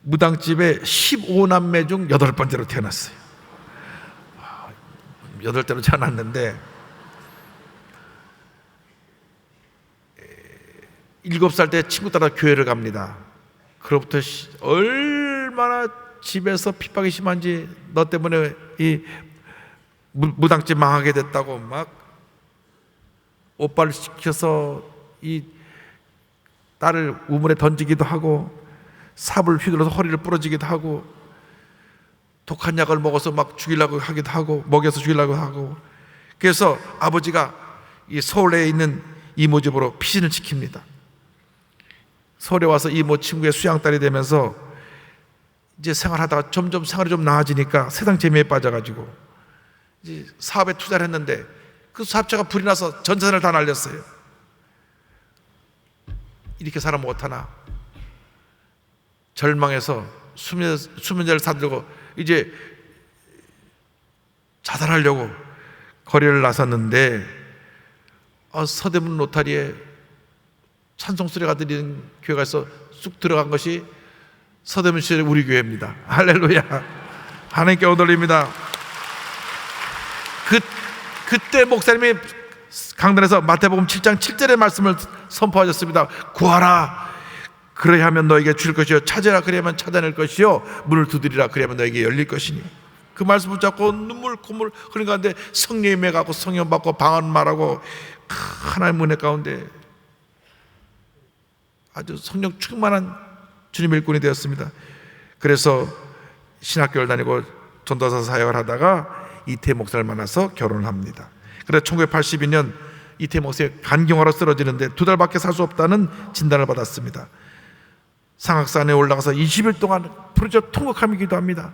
Speaker 7: 무당집에 15남매 중 8번째로 태어났어요. 8대로 태어났는데 7살 때 친구 따라 교회를 갑니다. 그로부터 얼마나 집에서 핍박이 심한지 너 때문에 이 무당집 망하게 됐다고 막 오빠를 시켜서 이 딸을 우물에 던지기도 하고 삽을 휘둘러서 허리를 부러지기도 하고 독한 약을 먹어서 막 죽이려고 하기도 하고 먹여서 죽이려고 하고 그래서 아버지가 이 서울에 있는 이모 집으로 피신을 시킵니다. 서울에 와서 이모 친구의 수양딸이 되면서 이제 생활하다가 점점 생활이 좀 나아지니까 세상 재미에 빠져가지고 이제 사업에 투자를 했는데 그 사업자가 불이 나서 전재산을 다 날렸어요. 이렇게 살아 못하나 절망해서 수면제를 사들고 이제 자살하려고 거리를 나섰는데 서대문 로타리에 찬송소리가 들리는 교회가 있어 쑥 들어간 것이 서대문 시의 우리 교회입니다. 할렐루야. 하나님께 얻어올립니다. 그때 목사님이 강단에서 마태복음 7장 7절의 말씀을 선포하셨습니다. 구하라 그래야 하면 너에게 줄 것이요 찾으라 그래야만 찾아낼 것이요 문을 두드리라 그래야만 너에게 열릴 것이니 그 말씀 붙잡고 눈물 콧물 흐르는 가운데 성령이 임해가고 성령 받고 방언 말하고 하나님의 은혜 가운데 아주 성령 충만한 주님의 일꾼이 되었습니다. 그래서 신학교를 다니고 전도사 사역을 하다가 이태희 목사를 만나서 결혼을 합니다. 그래서 1982년 이태희 목사의 간경화로 쓰러지는데 2달밖에 살 수 없다는 진단을 받았습니다. 상악산에 올라가서 20일 동안 부르짖어 통곡하며 기도합니다.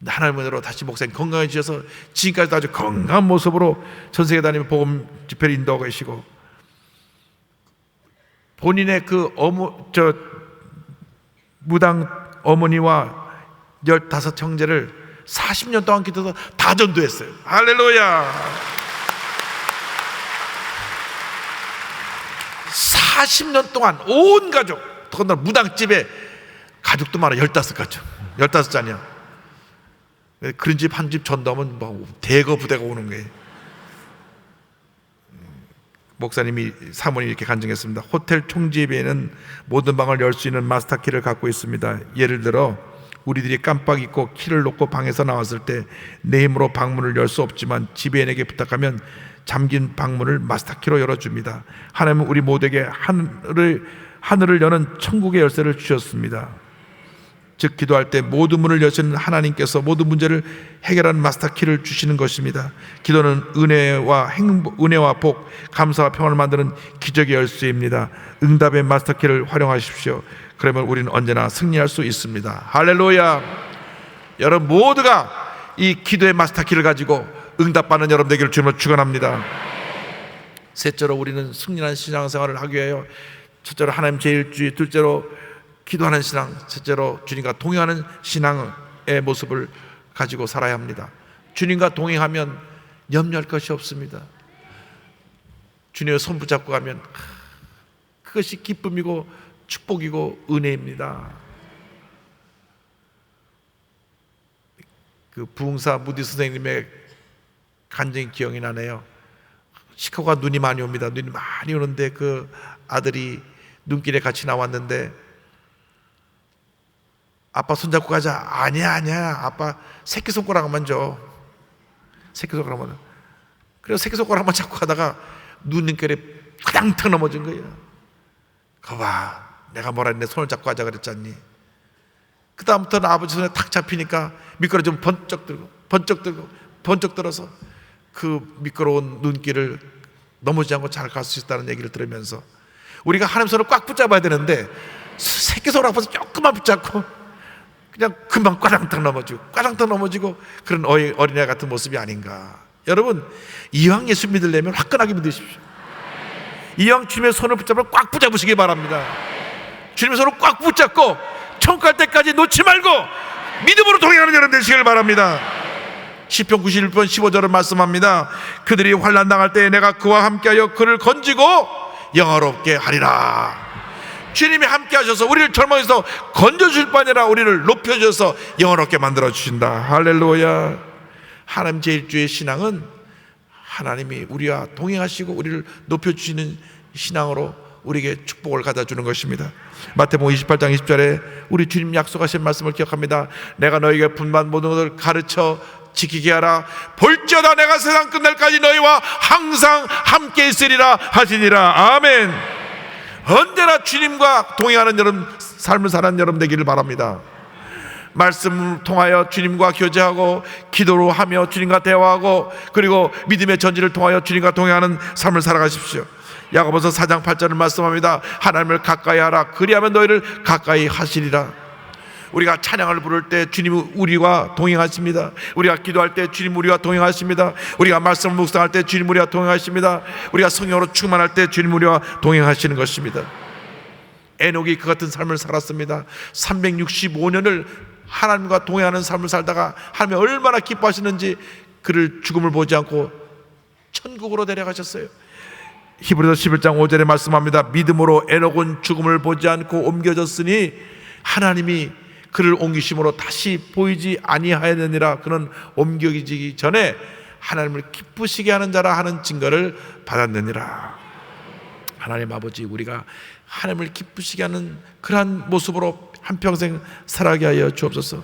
Speaker 7: 하나님의 은혜로 다시 목사님 건강해지셔서 지금까지도 아주 건강한 모습으로 전 세계 다니며 복음 집회를 인도하고 계시고 본인의 그 무당 어머니와 15 형제를 40년 동안 기도해서 다 전도했어요. 할렐루야. 40년 동안 온 가족, 더군다나 무당집에 가족도 많아. 15가족, 15자녀. 그런 집 한 집 전도하면 뭐 대거 부대가 오는 거예요. 목사님이 사모님이 이렇게 간증했습니다. 호텔 총집에는 모든 방을 열 수 있는 마스터 키를 갖고 있습니다. 예를 들어 우리들이 깜빡 잊고 키를 놓고 방에서 나왔을 때 내 힘으로 방문을 열 수 없지만 지배인에게 부탁하면 잠긴 방문을 마스터 키로 열어줍니다. 하나님은 우리 모두에게 하늘을 여는 천국의 열쇠를 주셨습니다. 즉 기도할 때 모든 문을 여시는 하나님께서 모든 문제를 해결하는 마스터 키를 주시는 것입니다. 기도는 은혜와 복, 감사와 평안을 만드는 기적의 열쇠입니다. 응답의 마스터 키를 활용하십시오. 그러면 우리는 언제나 승리할 수 있습니다. 할렐루야. 여러분 모두가 이 기도의 마스터 키를 가지고 응답받는 여러분 되기를 주님으로 축원합니다. 셋째로 우리는 승리한 신앙생활을 하기 위하여 첫째로 하나님 제일주의, 둘째로 기도하는 신앙, 셋째로 주님과 동행하는 신앙의 모습을 가지고 살아야 합니다. 주님과 동행하면 염려할 것이 없습니다. 주님의 손 붙잡고 가면 그것이 기쁨이고 축복이고 은혜입니다. 그 부흥사 무디 선생님의 간증이 기억이 나네요. 시카고가 눈이 많이 옵니다. 눈이 많이 오는데 그 아들이 눈길에 같이 나왔는데 아빠 손잡고 가자. 아니야 아빠 새끼손가락만 줘. 새끼손가락만. 그래서 새끼손가락만 잡고 가다가 눈길에 휘당탕 넘어진 거예요. 거봐 내가 뭐라 했는데 손을 잡고 가자 그랬잖니. 그 다음부터는 아버지 손에 탁 잡히니까 미끄러지면 번쩍 들어서 그 미끄러운 눈길을 넘어지지 않고 잘 갈 수 있다는 얘기를 들으면서 우리가 하나님 손을 꽉 붙잡아야 되는데 새끼손가락 앞에서 조금만 붙잡고 그냥 금방 꽈당탕 넘어지고 그런 어린애 같은 모습이 아닌가. 여러분 이왕 예수 믿으려면 화끈하게 믿으십시오. 이왕 주님의 손을 붙잡으면 꽉 붙잡으시기 바랍니다. 주님의 손을 꽉 붙잡고 천국 갈 때까지 놓지 말고 믿음으로 동행하는 여러분 되시길 바랍니다. 시편 91편 15절을 말씀합니다. 그들이 환난 당할 때 내가 그와 함께하여 그를 건지고 영화롭게 하리라. 주님이 함께 하셔서 우리를 절망에서 건져주실 뿐 아니라 우리를 높여주셔서 영원롭게 만들어 주신다. 할렐루야. 하나님 제일주의 신앙은 하나님이 우리와 동행하시고 우리를 높여주시는 신앙으로 우리에게 축복을 가져주는 것입니다. 마태복음 28장 20절에 우리 주님 약속하신 말씀을 기억합니다. 내가 너에게 분반 모든 것을 가르쳐 지키게 하라. 볼지어다 내가 세상 끝날까지 너희와 항상 함께 있으리라 하시니라. 아멘. 언제나 주님과 동행하는 여러분, 삶을 사는 여러분 되기를 바랍니다. 말씀을 통하여 주님과 교제하고 기도로 하며 주님과 대화하고 그리고 믿음의 전지를 통하여 주님과 동행하는 삶을 살아가십시오. 야고보서 4장 8절을 말씀합니다. 하나님을 가까이 하라. 그리하면 너희를 가까이 하시리라. 우리가 찬양을 부를 때 주님이 우리와 동행하십니다. 우리가 기도할 때 주님 우리와 동행하십니다. 우리가 말씀을 묵상할 때 주님 우리와 동행하십니다. 우리가 성령으로 충만할 때 주님 우리와 동행하시는 것입니다. 에녹이 그 같은 삶을 살았습니다. 365년을 하나님과 동행하는 삶을 살다가 하나님이 얼마나 기뻐하시는지 그를 죽음을 보지 않고 천국으로 데려가셨어요. 히브리서 11장 5절에 말씀합니다. 믿음으로 에녹은 죽음을 보지 않고 옮겨졌으니 하나님이 그를 옮기심으로 다시 보이지 아니하였느니라. 그는 옮겨지기 전에 하나님을 기쁘시게 하는 자라 하는 증거를 받았느니라. 하나님 아버지, 우리가 하나님을 기쁘시게 하는 그러한 모습으로 한평생 살아가게 하여 주옵소서.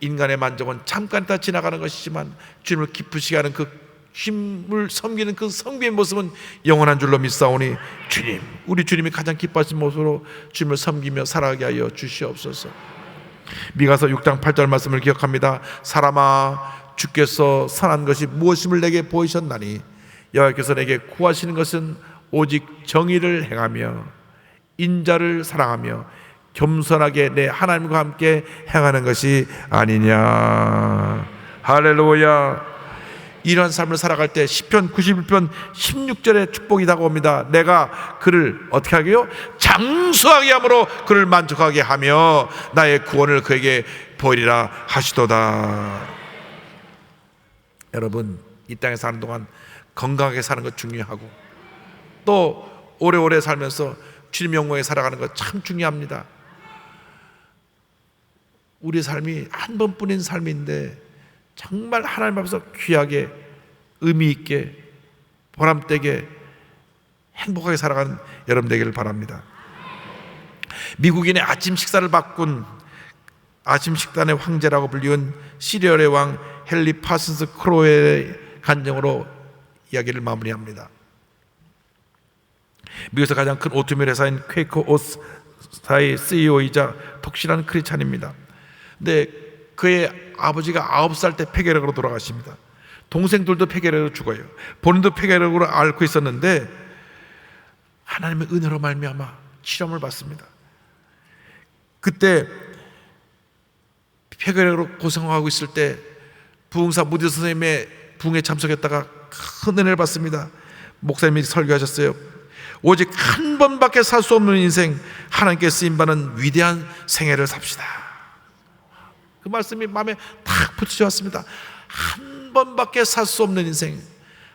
Speaker 7: 인간의 만족은 잠깐 다 지나가는 것이지만 주님을 기쁘시게 하는 그 힘을 섬기는 그 성비의 모습은 영원한 줄로 믿사오니 주님, 우리 주님이 가장 기뻐하신 모습으로 주님을 섬기며 살아가게 하여 주시옵소서. 미가서 6장 8절 말씀을 기억합니다. 사람아, 주께서 선한 것이 무엇임을 내게 보이셨나니 여호와께서 내게 구하시는 것은 오직 정의를 행하며 인자를 사랑하며 겸손하게 내 하나님과 함께 행하는 것이 아니냐. 할렐루야. 이러한 삶을 살아갈 때 시편 91편 16절에 축복이 다가옵니다. 내가 그를 어떻게 하게요? 장수하게 함으로 그를 만족하게 하며 나의 구원을 그에게 보이리라 하시도다. 여러분, 이 땅에 사는 동안 건강하게 사는 것 중요하고 또 오래오래 살면서 주님 영광에 살아가는 것 참 중요합니다. 우리 삶이 한 번뿐인 삶인데 정말 하나님 앞에서 귀하게 의미 있게 보람되게 행복하게 살아가는 여러분 되기를 바랍니다. 미국인의 아침 식사를 바꾼 아침 식단의 황제라고 불리운 시리얼의 왕 헨리 파슨스 크로웰의 간증으로 이야기를 마무리합니다. 미국에서 가장 큰 오트밀 회사인 퀘이커 오스사의 CEO이자 독실한 크리스찬입니다. 근데 그의 아버지가 9살 때 폐결핵으로 돌아가십니다. 동생들도 폐결핵으로 죽어요. 본인도 폐결핵으로 앓고 있었는데 하나님의 은혜로 말미암아 치료를 받습니다. 그때 폐결핵으로 고생하고 있을 때 부흥사 무디 선생님의 부흥에 참석했다가 큰 은혜를 받습니다. 목사님이 설교하셨어요. 오직 한 번밖에 살 수 없는 인생, 하나님께 쓰임받는 위대한 생애를 삽시다. 그 말씀이 마음에 탁 붙여 왔습니다. 한 번밖에 살 수 없는 인생,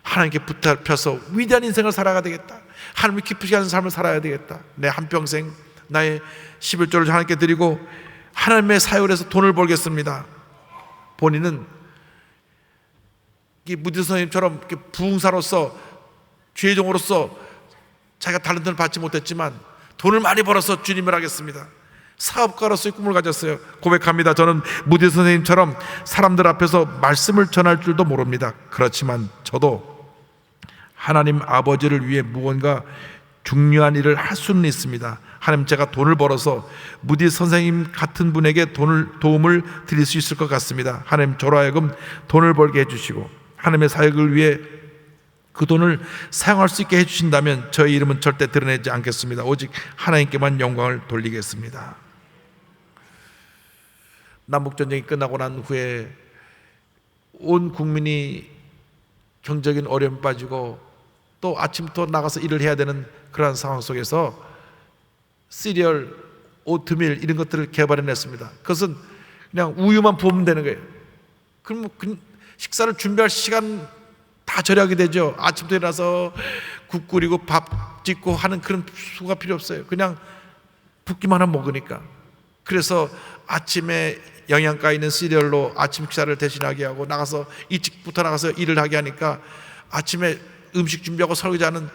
Speaker 7: 하나님께 붙잡혀서 위대한 인생을 살아가야 되겠다. 하나님을 기쁘게 하는 삶을 살아야 되겠다. 내 한평생 나의 11조를 하나님께 드리고 하나님의 사역을 해서 돈을 벌겠습니다. 본인은 무디 선생님처럼 부흥사로서 주의종으로서 자기가 달란트를 받지 못했지만 돈을 많이 벌어서 주님을 하겠습니다. 사업가로서의 꿈을 가졌어요. 고백합니다. 저는 무디 선생님처럼 사람들 앞에서 말씀을 전할 줄도 모릅니다. 그렇지만 저도 하나님 아버지를 위해 무언가 중요한 일을 할 수는 있습니다. 하나님, 제가 돈을 벌어서 무디 선생님 같은 분에게 도움을 드릴 수 있을 것 같습니다. 하나님, 저로 하여금 돈을 벌게 해주시고 하나님의 사역을 위해 그 돈을 사용할 수 있게 해주신다면 저의 이름은 절대 드러내지 않겠습니다. 오직 하나님께만 영광을 돌리겠습니다. 남북전쟁이 끝나고 난 후에 온 국민이 경제적인 어려움에 빠지고 또 아침부터 나가서 일을 해야 되는 그러한 상황 속에서 시리얼, 오트밀 이런 것들을 개발해냈습니다. 그것은 그냥 우유만 부으면 되는 거예요. 그럼 식사를 준비할 시간 다 절약이 되죠. 아침부터 일어나서 국 끓이고 밥 짓고 하는 그런 수가 필요 없어요. 그냥 붓기만 하면 먹으니까. 그래서 아침에 영양가 있는 시리얼로 아침 식사를 대신하게 하고 나가서 일찍부터 나가서 일을 하게 하니까 아침에 음식 준비하고 설거지하는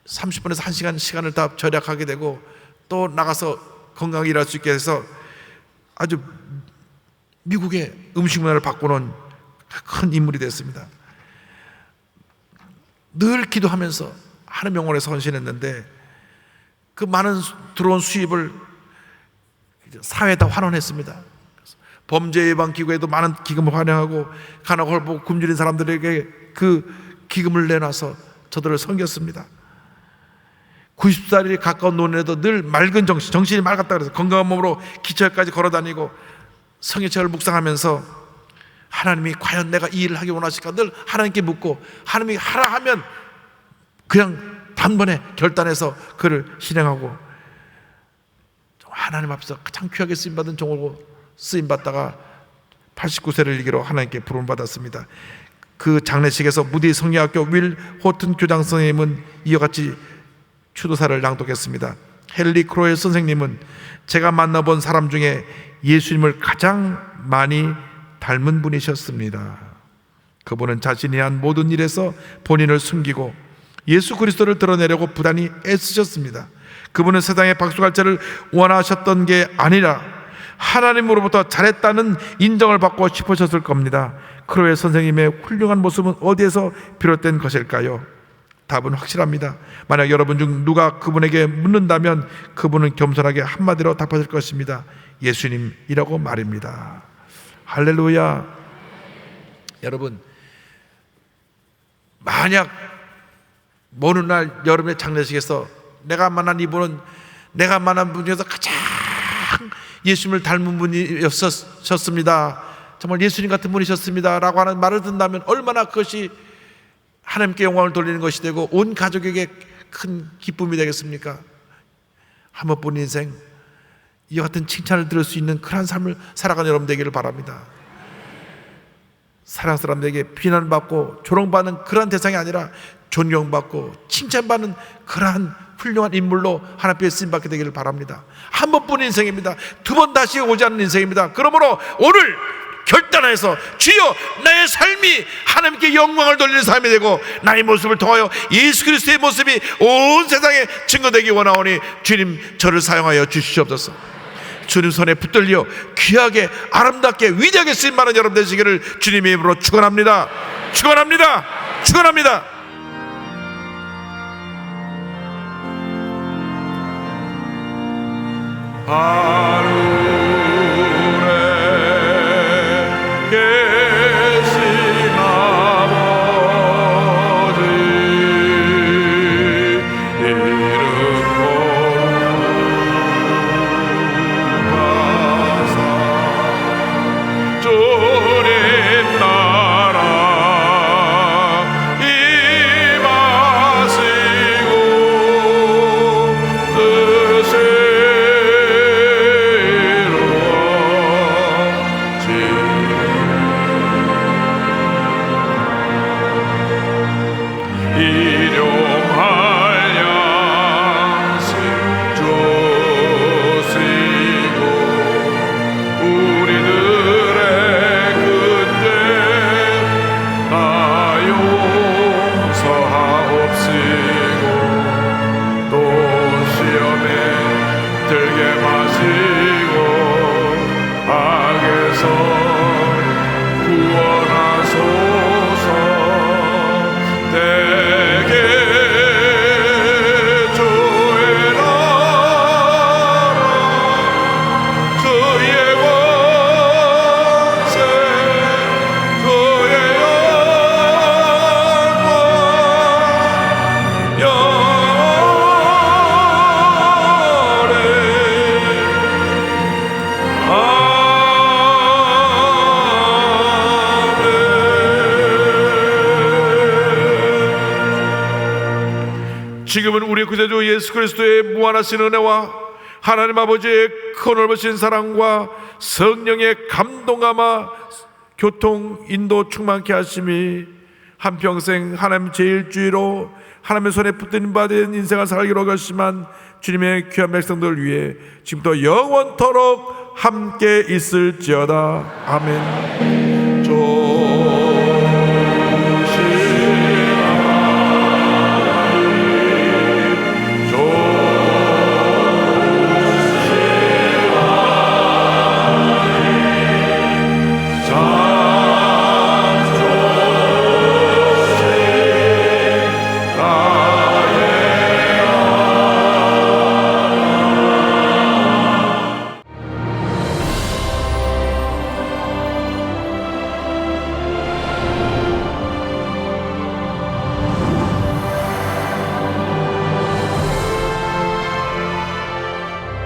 Speaker 7: 30분에서 1시간 시간을 다 절약하게 되고 또 나가서 건강하게 일할 수 있게 해서 아주 미국의 음식 문화를 바꾸는 큰 인물이 됐습니다. 늘 기도하면서 하나님 영혼에 헌신했는데 그 많은 들어온 수입을 사회에다 환원했습니다. 범죄 예방 기구에도 많은 기금을 환영하고 가난하고 헐벗고 굶주린 사람들에게 그 기금을 내놔서 저들을 섬겼습니다. 90살이 가까운 노년에도 늘 맑은 정신이 맑았다 그래서 건강한 몸으로 기차역까지 걸어다니고 성경책을 묵상하면서 하나님이 과연 내가 이 일을 하기 원하실까 늘 하나님께 묻고 하나님이 하라 하면 그냥 단번에 결단해서 그를 실행하고 하나님 앞에서 가장 귀하게 쓰임받은 종으로 쓰임받다가 89세를 이기로 하나님께 부름을 받았습니다. 그 장례식에서 무디 성리학교 윌 호튼 교장 선생님은 이와 같이 추도사를 낭독했습니다. 헨리 크로웰 선생님은 제가 만나본 사람 중에 예수님을 가장 많이 닮은 분이셨습니다. 그분은 자신이 한 모든 일에서 본인을 숨기고 예수 그리스도를 드러내려고 부단히 애쓰셨습니다. 그분은 세상의 박수갈채를 원하셨던 게 아니라 하나님으로부터 잘했다는 인정을 받고 싶으셨을 겁니다. 크로웰 선생님의 훌륭한 모습은 어디에서 비롯된 것일까요? 답은 확실합니다. 만약 여러분 중 누가 그분에게 묻는다면 그분은 겸손하게 한마디로 답하실 것입니다. 예수님이라고 말입니다. 할렐루야. 여러분, 만약 어느 날 여러분의 장례식에서 내가 만난 이분은 내가 만난 분 중에서 가장 예수님을 닮은 분이셨습니다. 정말 예수님 같은 분이셨습니다 라고 하는 말을 듣는다면 얼마나 그것이 하나님께 영광을 돌리는 것이 되고 온 가족에게 큰 기쁨이 되겠습니까? 한 번뿐인 인생, 이와 같은 칭찬을 들을 수 있는 그러한 삶을 살아가는 여러분 되기를 바랍니다. 사랑 사람들에게 비난받고 조롱받는 그러한 대상이 아니라 존경받고 칭찬받는 그러한 훌륭한 인물로 하나님께 쓰임받게 되기를 바랍니다. 한 번뿐인 인생입니다. 두 번 다시 오지 않는 인생입니다. 그러므로 오늘 결단해서 주여 나의 삶이 하나님께 영광을 돌리는 삶이 되고 나의 모습을 통하여 예수 그리스도의 모습이 온 세상에 증거되기 원하오니 주님 저를 사용하여 주시옵소서. 주님 손에 붙들려 귀하게 아름답게 위대하게 쓰임받는 여러분 되시기를 주님의 이름으로 축원합니다. 축원합니다. 축원합니다. 하늘에 계신 아버지 이름 거룩하사 주님 나라 임하시고 뜻이 일용할 양식 주시고 우리들의 그때 나 용서하옵시고 또 시험에 들게 마시고 악에서 구원하소서. 대개 주의 나라 주의 권세 주의 영광 영원히 지금은 우리 구세주 예수 그리스도의 무한하신 은혜와 하나님 아버지의 큰 넓으신 사랑과 성령의 감동함과 교통 인도 충만케 하심이 한평생 하나님 제일주의로 하나님의 손에 붙든 바 된 인생을 살기로 결심한 주님의 귀한 백성들 위해 지금부터 영원토록 함께 있을지어다. 아멘.